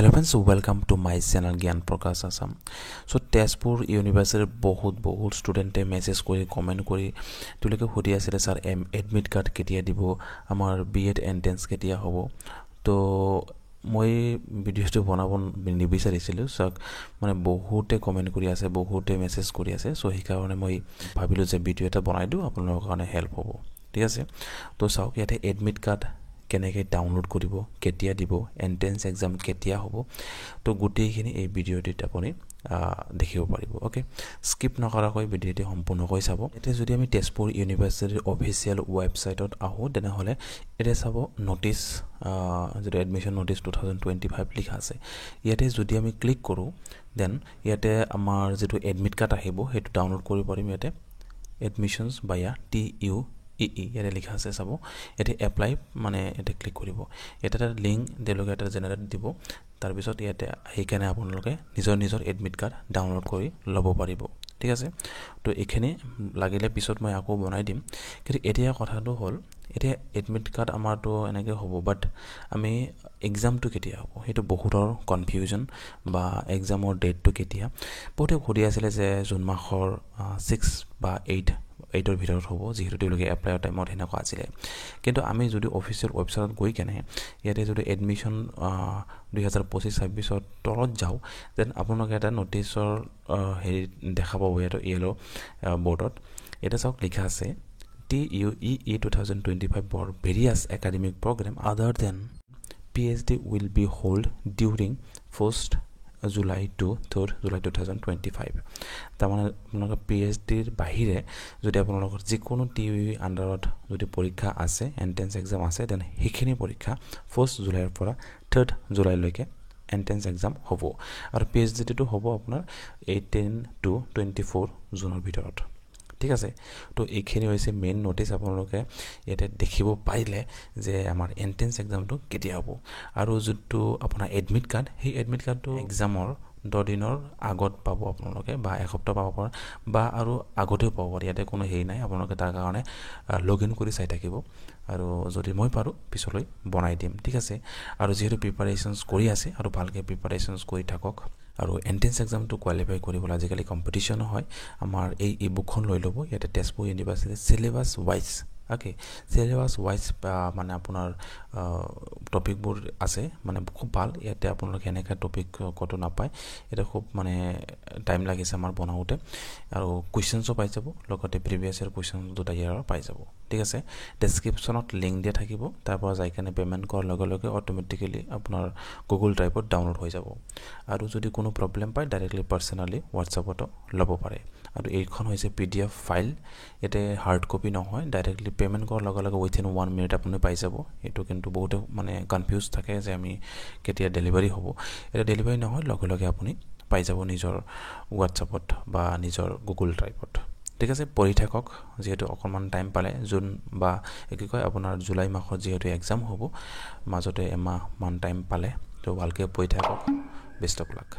Hello friends, welcome to my channel Gyan Prakash Assam. So Tezpur University বহুত স্টুডেন্টে message কৰি comment কৰি তুলকে সুধি আছিল স্যাৰ এডমিট কাৰ্ড কেতিয়া দিব আমাৰ বিএড এন্ট্ৰেন্স কেতিয়া হ'ব তো মই ভিডিওটো বনাব নিবিচাৰিছিলো সক মানে বহুতে কমেন্ট কৰি আছে বহুতে মেসেজ কৰি আছে সো সেই কাৰণে মই ভাবিলো যে ভিডিও এটা বনাই দিও আপোনালোকৰ কাৰণে হেল্প হ'ব ঠিক আছে তো চাওক ইয়াতে এডমিট কাৰ্ড কেনেকৈ ডাউনলোড কৰিব কেতিয়া দিব এন্ট্রেন্স এক্সাম কেতিয়া হ'ব তো গুটেইখিনি এই ভিডিওটিত আপুনি দেখিব পাৰিব ওকে স্কিপ নকৰাকৈ ভিডিওটি সম্পূৰ্ণকৈ চাব এতিয়া যদি আমি তেজপুৰ ইউনিভাৰ্চিটিৰ অফিচিয়েল ৱেবসাইটত আহো তেনেহলে এটা চাব নোটিস যদি এডমিশন নোটিস 2025 লিখা আছে ইয়াতে যদি আমি ক্লিক কৰো দেন ইয়াতে আমাৰ যেটো এডমিট কাৰ্ড আহিব হেতু ডাউনলোড কৰিব পাৰিম ইয়াতে এডমিশনস বায়া TU ইয়াতে লিখা আছে চাব এতে এপ্লাই মানে এতে ক্লিক কৰিব এটা লিংক দেলগে এটা জেনাৰেট দিব তাৰ পিছত ইয়াতে এইখানে আপোনালোকে নিজৰ এডমিট কাৰ্ড ডাউনলোড কৰি লব পাৰিব ঠিক আছে তো এখানে লাগিলে পিছত মই আকৌ বনাই দিম কিন্তু এতিয়া কথাটো হ'ল এতিয়া এডমিট কাৰ্ড আমাৰটো এনেকৈ হ'ব বাট আমি এক্সামটো কেতিয়া হ'ব হেতু বহুতৰ কনফিউজন বা এক্সামৰ ডেটটো কেতিয়া বহুতে খুদি আছিল যে জুন মাহৰ 6 বা 8 ভিতৰত হ'ব যেহেতু তেওঁলোকে এপ্লাই টাইমত হেনেকুৱা আছিল কিন্তু আমি যদি অফিচিয়েল ৱেবসাইটত গৈ কেনে ইয়াতে যদি এডমিশন 2025-26 তলত যাও দেন আপোনালোকে এটা নোটিসৰ হেৰি দেখা পাব ইয়াতে ইয়েলো বৰ্ডত এটা চাওক লিখা আছে TUEE 2025 for various academic program other than PhD will be held during 1st July to 3rd July 2025 তাৰমানে আপোনালোকৰ PhDৰ বাহিৰে যদি আপোনালোকৰ যিকোনো TUE আন্ডাৰত যদি পৰীক্ষা আছে এন্ট্ৰেন্স এক্সাম আছে দেন হেখিনি পৰীক্ষা 1st জুলাইৰ পৰা 3rd জুলাইলৈকে এন্ট্ৰেন্স এক্সাম হ'ব আৰু PhD টো হ'ব আপোনাৰ 18 to 24 জুনৰ ভিতৰত ঠিক আছে তো এইখিনি হৈছে মেইন নোটিস আপোনালোকে ইয়াতে দেখিব পাইলে যে আমাৰ এন্ট্ৰেন্স এক্সামটো কেতিয়া হ'ব আৰু যেটো আপোনাৰ এডমিট কাৰ্ড সেই এডমিট কাৰ্ডটো এক্সামৰ 10 দিনৰ আগত পাব আপোনালোকে বা এসপ্তাহ পাব বা আৰু আগতেও পাব ইয়াতে কোনো হেই নাই আপোনালোকে তাৰ কাৰণে লগইন কৰি চাই থাকিব আৰু যদি মই পাৰো পিছলৈ বনাই দিম ঠিক আছে আৰু যেহেতু প্ৰিপাৰেচনস কৰি আছে আৰু ভালকে প্ৰিপাৰেচনস কৰি থাকক আৰু এন্ট্ৰেন্স এক্সামটো কোৱালিফাই কৰিবলৈ আজিকালি কম্পিটিশন হয় আমাৰ এই ইবুকখন লৈ লব ইয়াতে Tezpur university syllabus wise okay syllabus wise মানে আপোনাৰ টপিকবোৰ আছে মানে খুব ভাল ইয়াতে আপোনালোকে এনেকা টপিক কত নাপায় এটা খুব মানে টাইম লাগিছে আমাৰ বনাওতে আৰু কোৱেশ্চনসও পাই যাব লগতে প্ৰিভিয়াস ইয়াৰ কোৱেশ্চন দুটা ইয়াৰ পাই যাব ঠিক আছে ডেসক্ৰিপচনত লিংক দিয়া থাকিব তাৰ পৰা যাই কেনে পেমেন্ট কৰাৰ লগে লগে অটোমেটিক্যালি আপোনাৰ গুগল ড্ৰাইভত ডাউনলোড হৈ যাব আৰু যদি কোনো প্ৰবলেম পায় ডাইৰেক্টলি পাৰ্সোনালি WhatsAppত লব পাৰে আৰু এইখন হৈছে PDF ফাইল এতে হাৰ্ড কপি নহয় ডাইৰেক্টলি পেমেন্ট কৰাৰ লগে লগে উইথিন 1 মিনিট আপুনি পাই যাব এটো কিন্তু বহুত মানে কনফিউজ থাকে যে আমি কেতিয়া ডেলিভাৰি হ'ব এটা ডেলিভাৰি নহয় লগে লগে আপুনি পাই যাব নিজৰ WhatsAppত বা নিজৰ গুগল ড্ৰাইভত ঠিক আছে পঢ়ি থাকক যেহেতু অকমান টাইম পালে জুন বা কি কয় আপোনাৰ জুলাই মাহত যেহেতু এক্সাম হ'ব মাজতে এমাহ মান টাইম পালে তো ভালকে পঢ়ি থাকক বেষ্ট অফ লাক